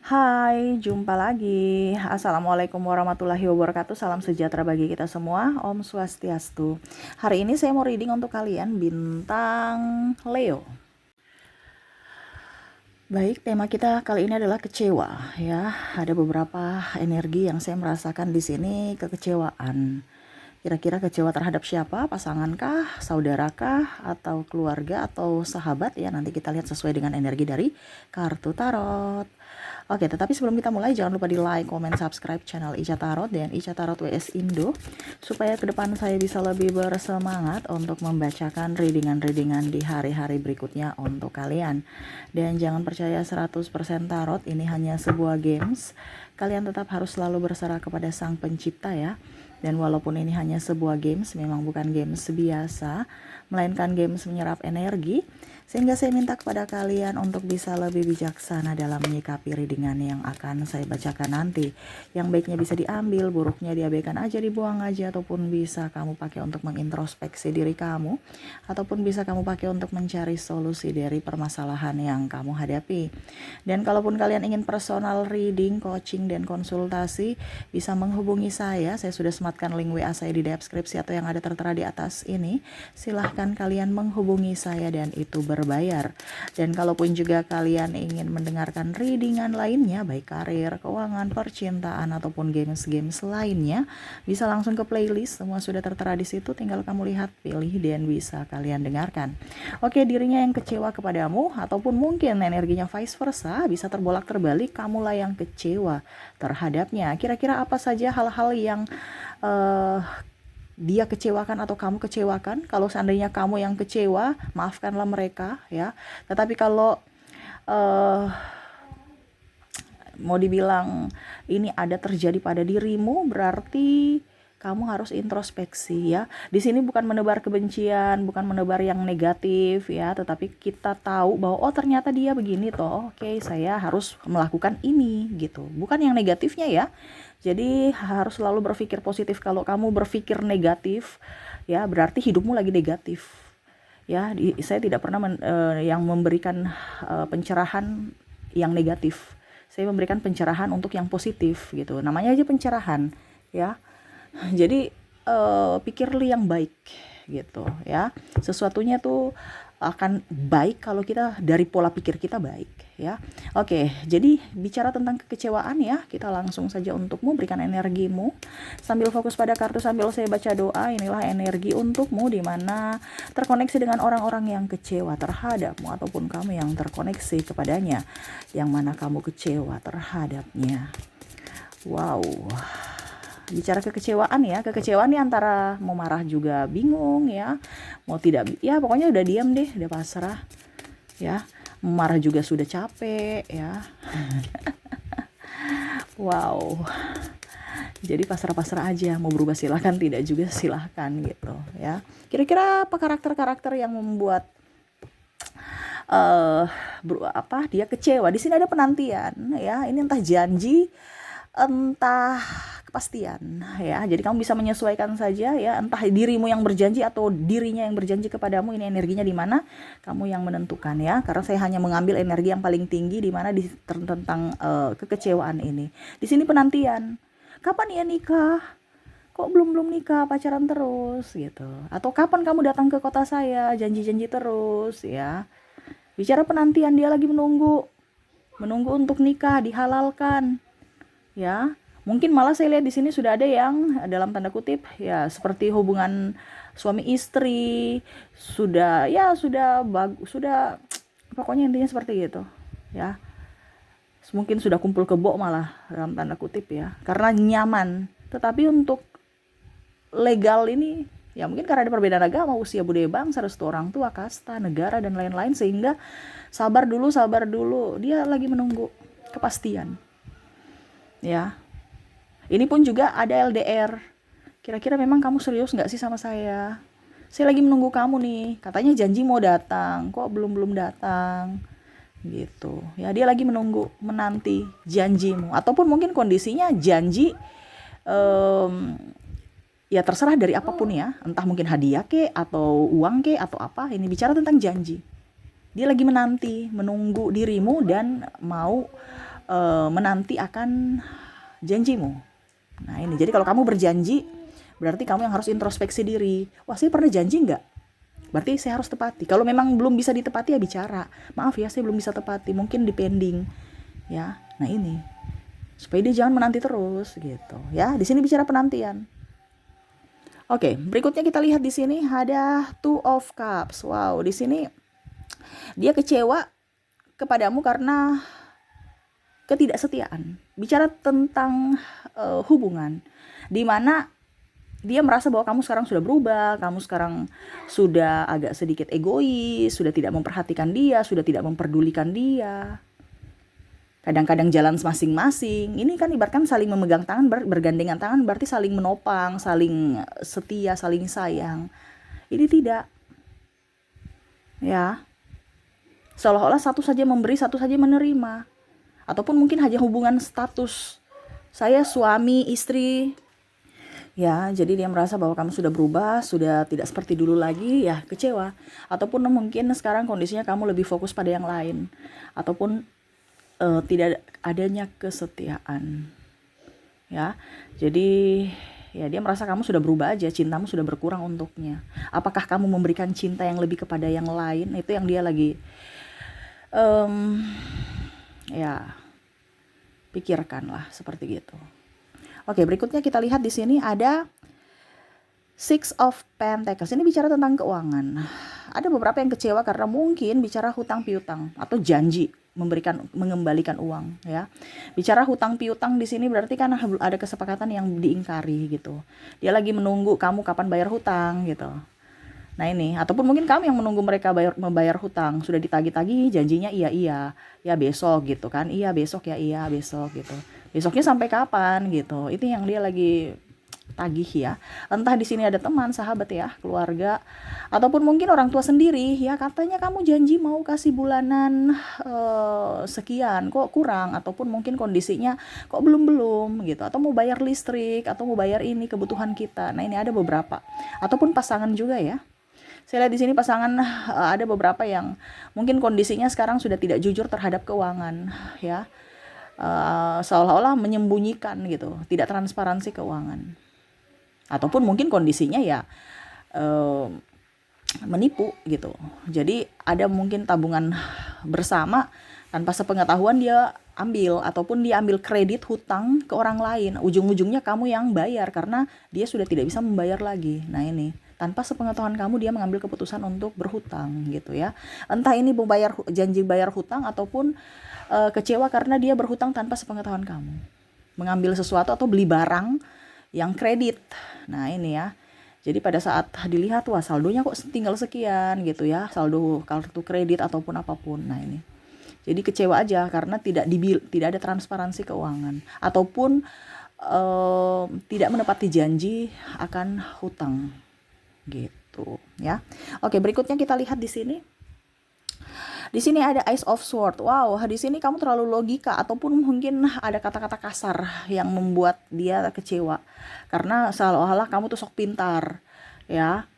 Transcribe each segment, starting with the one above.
Hai, jumpa lagi. Assalamualaikum warahmatullahi wabarakatuh. Salam sejahtera bagi kita semua. Om Swastiastu. Hari ini saya mau reading untuk kalian bintang Leo. Baik, tema kita kali ini adalah kecewa ya. Ada beberapa energi yang saya merasakan di sini, kekecewaan. Kira-kira kecewa terhadap siapa? Pasangankah, saudarakah, atau keluarga, atau sahabat ya? Nanti kita lihat sesuai dengan energi dari kartu tarot. Oke, tetapi sebelum kita mulai jangan lupa di like, comment, subscribe channel Ica Tarot dan Ica Tarot WS Indo supaya ke depan saya bisa lebih bersemangat untuk membacakan readingan-readingan di hari-hari berikutnya untuk kalian. Dan jangan percaya 100% tarot, ini hanya sebuah games. Kalian tetap harus selalu berserah kepada Sang Pencipta ya. Dan walaupun ini hanya sebuah games, memang bukan games biasa, melainkan games menyerap energi, sehingga saya minta kepada kalian untuk bisa lebih bijaksana dalam menyikapi readingan yang akan saya bacakan nanti. Yang baiknya bisa diambil, buruknya diabaikan aja, dibuang aja, ataupun bisa kamu pakai untuk mengintrospeksi diri kamu, ataupun bisa kamu pakai untuk mencari solusi dari permasalahan yang kamu hadapi. Dan kalaupun kalian ingin personal reading, coaching, dan konsultasi, bisa menghubungi saya sudah sematkan link WA saya di deskripsi atau yang ada tertera di atas ini. Silahkan kalian menghubungi saya dan itu berbayar. Dan kalaupun juga kalian ingin mendengarkan readingan lainnya, baik karir, keuangan, percintaan, ataupun games-games lainnya, bisa langsung ke playlist, semua sudah tertera di situ, tinggal kamu lihat, pilih, dan bisa kalian dengarkan. Oke, dirinya yang kecewa kepadamu, ataupun mungkin energinya vice versa, bisa terbolak terbalik, kamulah yang kecewa terhadapnya. Kira-kira apa saja hal-hal yang dia kecewakan atau kamu kecewakan? Kalau seandainya kamu yang kecewa, maafkanlah mereka ya. Tetapi kalau mau dibilang ini ada terjadi pada dirimu, berarti kamu harus introspeksi ya. Di sini bukan menebar kebencian, bukan menebar yang negatif ya, tetapi kita tahu bahwa oh ternyata dia begini toh. Oke, saya harus melakukan ini gitu. Bukan yang negatifnya ya. Jadi harus selalu berpikir positif. Kalau kamu berpikir negatif ya, berarti hidupmu lagi negatif. Ya, saya tidak pernah yang memberikan pencerahan yang negatif. Saya memberikan pencerahan untuk yang positif gitu. Namanya aja pencerahan ya. Jadi pikirlah yang baik gitu ya. Sesuatunya tuh akan baik kalau kita dari pola pikir kita baik ya. Oke, jadi bicara tentang kekecewaan ya, kita langsung saja untukmu, berikan energimu sambil fokus pada kartu sambil saya baca doa. Inilah energi untukmu di mana terkoneksi dengan orang-orang yang kecewa terhadapmu ataupun kamu yang terkoneksi kepadanya, yang mana kamu kecewa terhadapnya. Wow. Bicara kekecewaan ya, kekecewaan nih antara mau marah juga bingung ya, mau tidak ya pokoknya udah diam deh, udah pasrah ya, marah juga sudah capek ya. Wow, jadi pasrah-pasrah aja, mau berubah silahkan, tidak juga silahkan gitu ya. Kira-kira apa karakter-karakter yang membuat dia kecewa? Di sini ada penantian ya, ini entah janji entah kepastian ya. Jadi kamu bisa menyesuaikan saja ya, entah dirimu yang berjanji atau dirinya yang berjanji kepadamu. Ini energinya di mana kamu yang menentukan ya, karena saya hanya mengambil energi yang paling tinggi di mana tentang kekecewaan ini. Di sini penantian, kapan ya nikah, kok belum nikah, pacaran terus gitu, atau kapan kamu datang ke kota saya, janji-janji terus ya. Bicara penantian, dia lagi menunggu untuk nikah, dihalalkan ya. Mungkin malah saya lihat di sini sudah ada yang dalam tanda kutip ya seperti hubungan suami istri, sudah bagus, sudah pokoknya intinya seperti gitu ya. Mungkin sudah kumpul kebo malah dalam tanda kutip ya, karena nyaman. Tetapi untuk legal ini ya mungkin karena ada perbedaan agama, usia, budaya bangsa, restu orang tua, kasta, negara, dan lain-lain, sehingga sabar dulu, dia lagi menunggu kepastian ya. Ini pun juga ada LDR. Kira-kira memang kamu serius gak sih sama saya? Saya lagi menunggu kamu nih. Katanya janji mau datang, kok belum datang gitu ya. Dia lagi menunggu, menanti janjimu. Ataupun mungkin kondisinya janji ya terserah dari apapun ya, entah mungkin hadiah ke atau uang ke atau apa. Ini bicara tentang janji. Dia lagi menanti, menunggu dirimu dan mau menanti akan janjimu. Nah ini, jadi kalau kamu berjanji, berarti kamu yang harus introspeksi diri. Wah, saya pernah janji nggak? Berarti saya harus tepati. Kalau memang belum bisa ditepati, ya bicara. Maaf ya, saya belum bisa tepati. Mungkin depending. Ya, nah ini. Supaya dia jangan menanti terus gitu. Ya, di sini bicara penantian. Oke, berikutnya kita lihat di sini ada Two of Cups. Wow, di sini dia kecewa kepadamu karena ketidaksetiaan. Bicara tentang hubungan, di mana dia merasa bahwa kamu sekarang sudah berubah, kamu sekarang sudah agak sedikit egois, sudah tidak memperhatikan dia, sudah tidak memperdulikan dia. Kadang-kadang jalan masing-masing. Ini kan ibaratkan saling memegang tangan, bergandengan tangan, berarti saling menopang, saling setia, saling sayang. Ini tidak. Ya. Seolah-olah satu saja memberi, satu saja menerima. Ataupun mungkin hanya hubungan status. Saya suami, istri. Ya, jadi dia merasa bahwa kamu sudah berubah, sudah tidak seperti dulu lagi, ya kecewa. Ataupun mungkin sekarang kondisinya kamu lebih fokus pada yang lain. Ataupun tidak adanya kesetiaan. Ya, jadi ya dia merasa kamu sudah berubah aja, cintamu sudah berkurang untuknya. Apakah kamu memberikan cinta yang lebih kepada yang lain? Itu yang dia lagi ya pikirkanlah seperti gitu. Oke, berikutnya kita lihat di sini ada Six of Pentacles. Ini bicara tentang keuangan. Ada beberapa yang kecewa karena mungkin bicara hutang piutang atau janji mengembalikan uang, ya. Bicara hutang piutang di sini berarti kan ada kesepakatan yang diingkari gitu. Dia lagi menunggu kamu kapan bayar hutang gitu. Nah ini, ataupun mungkin kamu yang menunggu mereka membayar hutang, sudah ditagih-tagih, janjinya iya, ya besok gitu kan, iya besok ya, iya besok gitu. Besoknya sampai kapan gitu, itu yang dia lagi tagih ya. Entah di sini ada teman, sahabat ya, keluarga, ataupun mungkin orang tua sendiri ya, katanya kamu janji mau kasih bulanan sekian, kok kurang, ataupun mungkin kondisinya kok belum gitu, atau mau bayar listrik, atau mau bayar ini kebutuhan kita. Nah ini ada beberapa, ataupun pasangan juga ya. Saya lihat di sini pasangan ada beberapa yang mungkin kondisinya sekarang sudah tidak jujur terhadap keuangan ya. Seolah-olah menyembunyikan gitu, tidak transparansi keuangan. Ataupun mungkin kondisinya ya menipu gitu. Jadi ada mungkin tabungan bersama, tanpa sepengetahuan dia ambil, ataupun dia ambil kredit hutang ke orang lain. Ujung-ujungnya kamu yang bayar karena dia sudah tidak bisa membayar lagi. Nah ini, tanpa sepengetahuan kamu dia mengambil keputusan untuk berhutang gitu ya. Entah ini janji bayar hutang, ataupun kecewa karena dia berhutang tanpa sepengetahuan kamu. Mengambil sesuatu atau beli barang yang kredit. Nah ini ya. Jadi pada saat dilihat, wah saldonya kok tinggal sekian gitu ya, saldo kartu kredit ataupun apapun. Nah ini. Jadi kecewa aja karena tidak ada transparansi keuangan, ataupun tidak menepati janji akan hutang gitu ya. Oke, berikutnya kita lihat di sini. Di sini ada Ace of Swords. Wow, di sini kamu terlalu logika, ataupun mungkin ada kata-kata kasar yang membuat dia kecewa. Karena seolah-olah kamu tuh sok pintar, ya.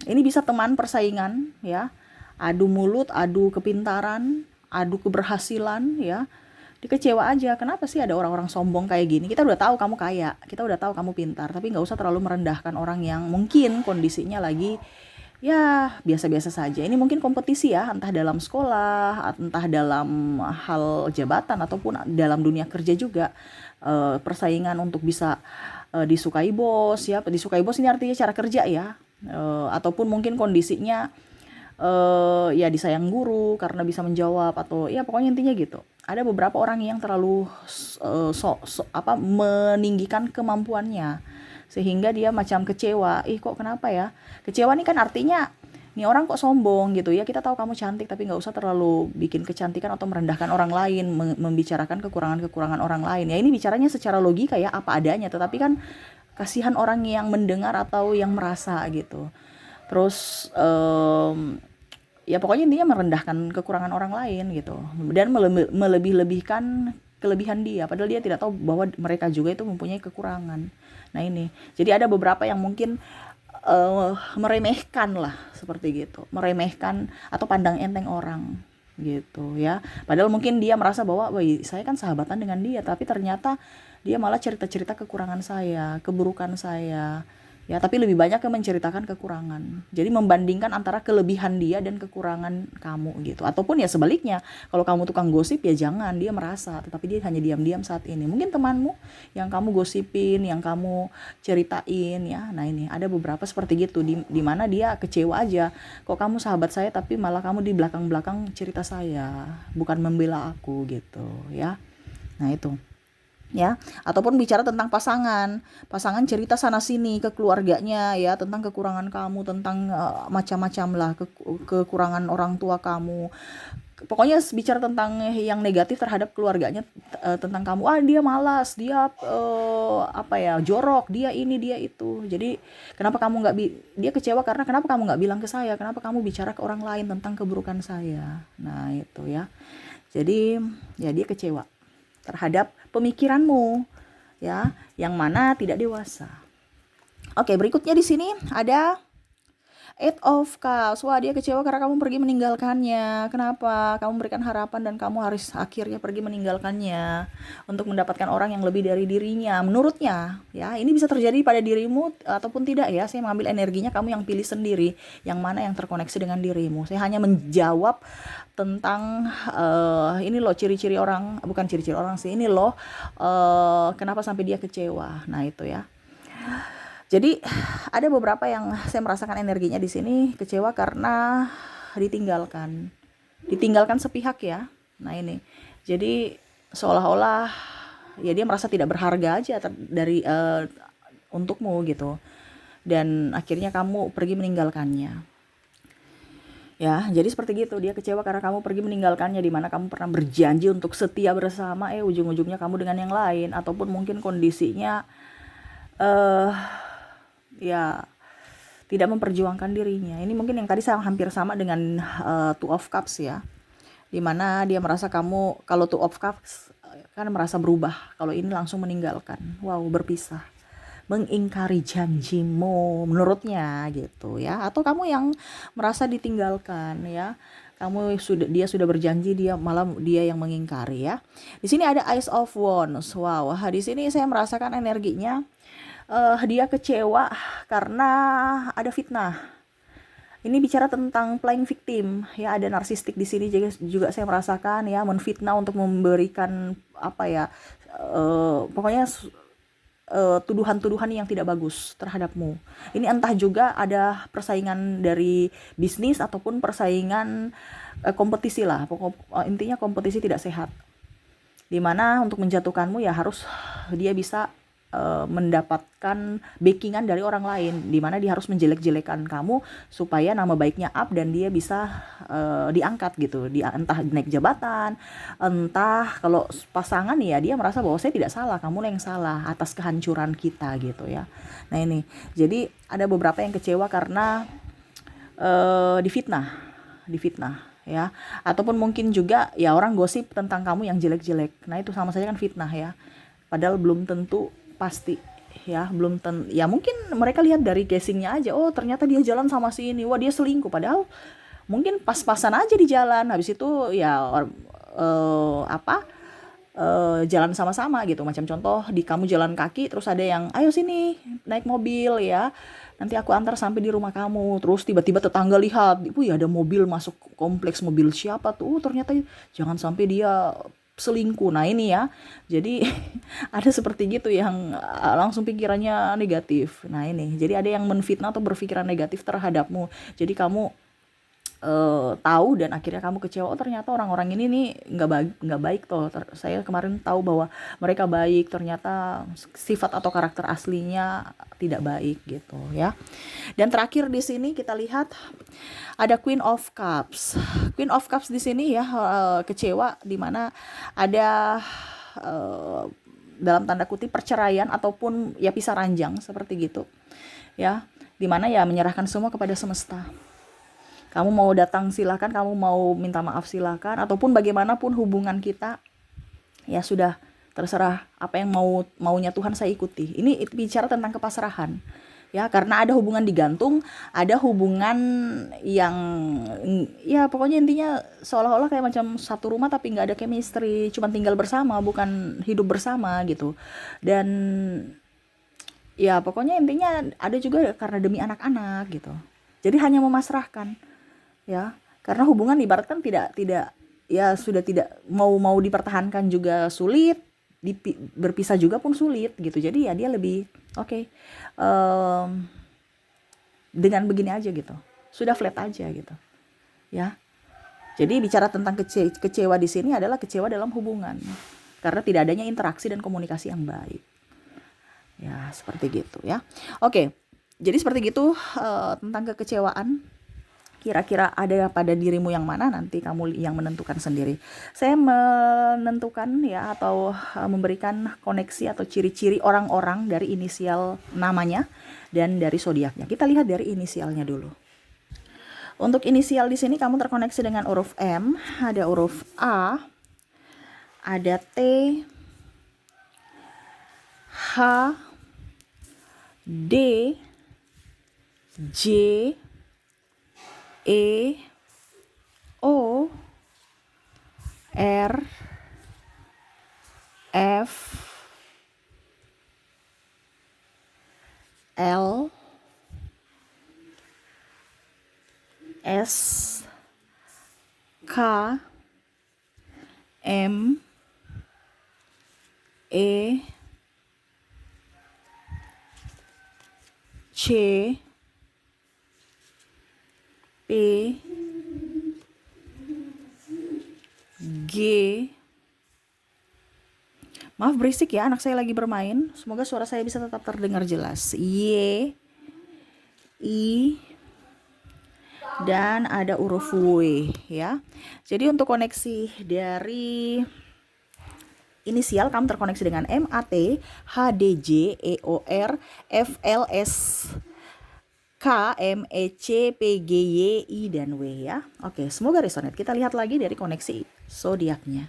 Ini bisa teman persaingan, ya. Adu mulut, adu kepintaran, adu keberhasilan, ya. Dikecewa aja. Kenapa sih ada orang-orang sombong kayak gini? Kita udah tahu kamu kaya, kita udah tahu kamu pintar, tapi nggak usah terlalu merendahkan orang yang mungkin kondisinya lagi ya biasa-biasa saja. Ini mungkin kompetisi ya, entah dalam sekolah, entah dalam hal jabatan, ataupun dalam dunia kerja juga. Persaingan untuk bisa disukai bos ya. Disukai bos ini artinya cara kerja ya. Ataupun mungkin kondisinya ya disayang guru karena bisa menjawab, atau ya pokoknya intinya gitu. Ada beberapa orang yang terlalu meninggikan kemampuannya, sehingga dia macam kecewa. Kok kenapa ya? Kecewa nih kan artinya nih orang kok sombong gitu ya. Kita tahu kamu cantik, tapi nggak usah terlalu bikin kecantikan atau merendahkan orang lain, membicarakan kekurangan orang lain. Ya ini bicaranya secara logika ya, apa adanya. Tetapi kan kasihan orang yang mendengar atau yang merasa gitu. Terus ya pokoknya intinya merendahkan kekurangan orang lain gitu, dan melebih-lebihkan kelebihan dia, padahal dia tidak tahu bahwa mereka juga itu mempunyai kekurangan. Nah ini, jadi ada beberapa yang mungkin meremehkan lah seperti gitu, meremehkan atau pandang enteng orang. gitu ya. Padahal mungkin dia merasa bahwa, "Wih, saya kan sahabatan dengan dia," tapi ternyata dia malah cerita-cerita kekurangan saya, keburukan saya. Ya, tapi lebih banyak yang menceritakan kekurangan. Jadi membandingkan antara kelebihan dia dan kekurangan kamu gitu. Ataupun ya sebaliknya, kalau kamu tukang gosip ya jangan, dia merasa, tetapi dia hanya diam-diam saat ini. Mungkin temanmu yang kamu gosipin, yang kamu ceritain ya. Nah, ini ada beberapa seperti gitu di mana dia kecewa aja. Kok kamu sahabat saya tapi malah kamu di belakang-belakang cerita saya, bukan membela aku gitu ya. Nah, itu ya. Ataupun bicara tentang pasangan cerita sana sini ke keluarganya ya, tentang kekurangan kamu, tentang macam-macam lah, kekurangan orang tua kamu, pokoknya bicara tentang yang negatif terhadap keluarganya, tentang kamu, dia malas, dia apa ya, jorok, dia ini dia itu. Jadi kenapa kamu nggak dia kecewa karena kenapa kamu nggak bilang ke saya, kenapa kamu bicara ke orang lain tentang keburukan saya. Nah, itu ya. Jadi ya dia kecewa terhadap pemikiranmu ya, yang mana tidak dewasa. Oke, berikutnya di sini ada Eight of Cups. Wah, dia kecewa karena kamu pergi meninggalkannya. Kenapa? Kamu memberikan harapan dan kamu harus akhirnya pergi meninggalkannya untuk mendapatkan orang yang lebih dari dirinya. Menurutnya, ya, ini bisa terjadi pada dirimu ataupun tidak ya. Saya mengambil energinya, kamu yang pilih sendiri yang mana yang terkoneksi dengan dirimu. Saya hanya menjawab tentang ini loh ciri-ciri orang, bukan ciri-ciri orang sih. Ini loh kenapa sampai dia kecewa. Nah, itu ya. Jadi ada beberapa yang saya merasakan energinya di sini kecewa karena ditinggalkan sepihak ya. Nah, ini, jadi seolah-olah ya dia merasa tidak berharga aja dari untukmu gitu, dan akhirnya kamu pergi meninggalkannya. Ya, jadi seperti gitu, dia kecewa karena kamu pergi meninggalkannya, di mana kamu pernah berjanji untuk setia bersama, ujung-ujungnya kamu dengan yang lain, ataupun mungkin kondisinya eh ya tidak memperjuangkan dirinya. Ini mungkin yang tadi saya hampir sama dengan Two of Cups ya, dimana dia merasa kamu, kalau Two of Cups kan merasa berubah, kalau ini langsung meninggalkan, wow, berpisah, mengingkari janjimu menurutnya gitu ya. Atau kamu yang merasa ditinggalkan ya, dia sudah berjanji, dia yang mengingkari ya. Di sini ada Ace of Wands. Wow, di sini saya merasakan energinya dia kecewa karena ada fitnah. Ini bicara tentang playing victim ya, ada narsistik di sini juga saya merasakan ya, menfitnah untuk memberikan apa ya, pokoknya tuduhan-tuduhan yang tidak bagus terhadapmu. Ini entah juga ada persaingan dari bisnis ataupun persaingan kompetisi lah. Intinya kompetisi tidak sehat. Dimana untuk menjatuhkanmu ya harus dia bisa mendapatkan backingan dari orang lain, di mana dia harus menjelek-jelekan kamu supaya nama baiknya up dan dia bisa diangkat gitu, entah naik jabatan, entah kalau pasangan ya dia merasa bahwa saya tidak salah, kamu yang salah atas kehancuran kita gitu ya. Nah, ini jadi ada beberapa yang kecewa karena difitnah ya, ataupun mungkin juga ya orang gosip tentang kamu yang jelek-jelek. Nah, itu sama saja kan fitnah ya, padahal belum tentu pasti ya, ya mungkin mereka lihat dari casingnya aja, oh ternyata dia jalan sama si ini, wah dia selingkuh, padahal mungkin pas-pasan aja di jalan, habis itu ya jalan sama-sama gitu. Macam contoh, kamu jalan kaki terus ada yang ayo sini naik mobil ya, nanti aku antar sampai di rumah kamu, terus tiba-tiba tetangga lihat, ya ada mobil masuk kompleks, mobil siapa tuh, ternyata jangan sampai dia selingkuh. Nah, ini ya, jadi ada seperti gitu yang langsung pikirannya negatif. Nah, ini jadi ada yang menfitnah atau berpikiran negatif terhadapmu, jadi kamu tahu dan akhirnya kamu kecewa, oh ternyata orang-orang ini nih nggak baik toh, saya kemarin tahu bahwa mereka baik, ternyata sifat atau karakter aslinya tidak baik gitu ya. Dan terakhir di sini kita lihat ada Queen of Cups. Queen of Cups di sini ya kecewa, di mana ada dalam tanda kutip perceraian ataupun ya pisah ranjang seperti gitu ya, di mana ya menyerahkan semua kepada semesta. Kamu mau datang silakan, kamu mau minta maaf silakan, ataupun bagaimanapun hubungan kita ya sudah, terserah apa yang maunya Tuhan saya ikuti. Ini bicara tentang kepasrahan. Ya, karena ada hubungan digantung, ada hubungan yang ya pokoknya intinya seolah-olah kayak macam satu rumah tapi nggak ada chemistry, cuman tinggal bersama bukan hidup bersama gitu. Dan ya pokoknya intinya ada juga karena demi anak-anak gitu. Jadi hanya memasrahkan, ya. Karena hubungan ibaratkan tidak ya sudah tidak mau dipertahankan juga sulit, berpisah juga pun sulit gitu. Jadi ya dia lebih oke, em, dengan begini aja gitu. Sudah flat aja gitu, ya. Jadi bicara tentang kecewa di sini adalah kecewa dalam hubungan karena tidak adanya interaksi dan komunikasi yang baik. Ya, seperti gitu ya. Oke. Jadi seperti gitu tentang kekecewaan. Kira-kira ada pada dirimu yang mana, nanti kamu yang menentukan sendiri. Saya menentukan ya atau memberikan koneksi atau ciri-ciri orang-orang dari inisial namanya dan dari zodiaknya. Kita lihat dari inisialnya dulu. Untuk inisial di sini kamu terkoneksi dengan huruf M, ada huruf A, ada T, H, D, J, E, O, R, F, L, S, K, M, E, C, P, G. Maaf berisik ya, anak saya lagi bermain. Semoga suara saya bisa tetap terdengar jelas. Y, I, dan ada huruf W ya. Jadi untuk koneksi dari inisial kamu terkoneksi dengan M, A, T, H, D, J, E, O, R, F, L, S, K, M, E, C, P, G, Y, I, dan W ya. Oke, semoga resonate. Kita lihat lagi dari koneksi zodiaknya.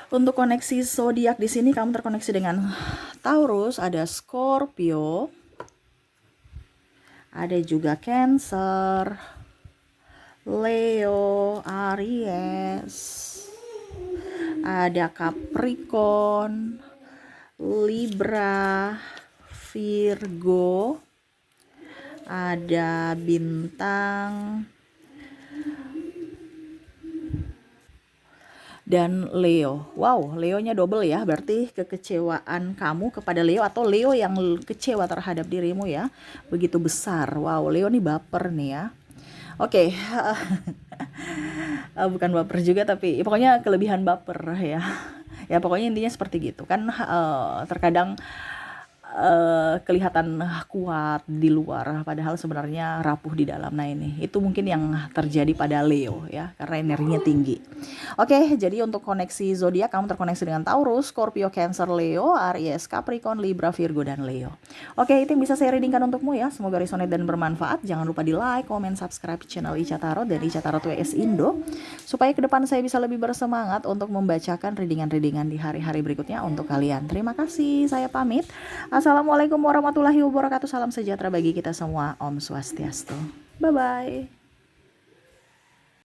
Untuk koneksi zodiak di sini kamu terkoneksi dengan Taurus, ada Scorpio, ada juga Cancer, Leo, Aries, ada Capricorn, Libra, Virgo, ada Bintang, dan Leo. Wow, Leonya double ya. Berarti kekecewaan kamu kepada Leo atau Leo yang kecewa terhadap dirimu ya, begitu besar. Wow, Leo nih baper nih ya. Oke. Bukan baper juga tapi pokoknya kelebihan baper ya. Ya pokoknya intinya seperti gitu kan. Terkadang kelihatan kuat di luar padahal sebenarnya rapuh di dalam. Nah ini itu mungkin yang terjadi pada Leo ya, karena energinya tinggi. Oke, jadi untuk koneksi zodiak kamu terkoneksi dengan Taurus, Scorpio, Cancer, Leo, Aries, Capricorn, Libra, Virgo, dan Leo. Oke, itu yang bisa saya readingkan untukmu ya. Semoga resonate dan bermanfaat. Jangan lupa di like, comment, subscribe channel Ica Tarot dan Ica Tarot WS Indo supaya ke depan saya bisa lebih bersemangat untuk membacakan readingan-readingan di hari-hari berikutnya untuk kalian. Terima kasih, saya pamit. Assalamualaikum warahmatullahi wabarakatuh. Salam sejahtera bagi kita semua. Om Swastiastu. Bye-bye.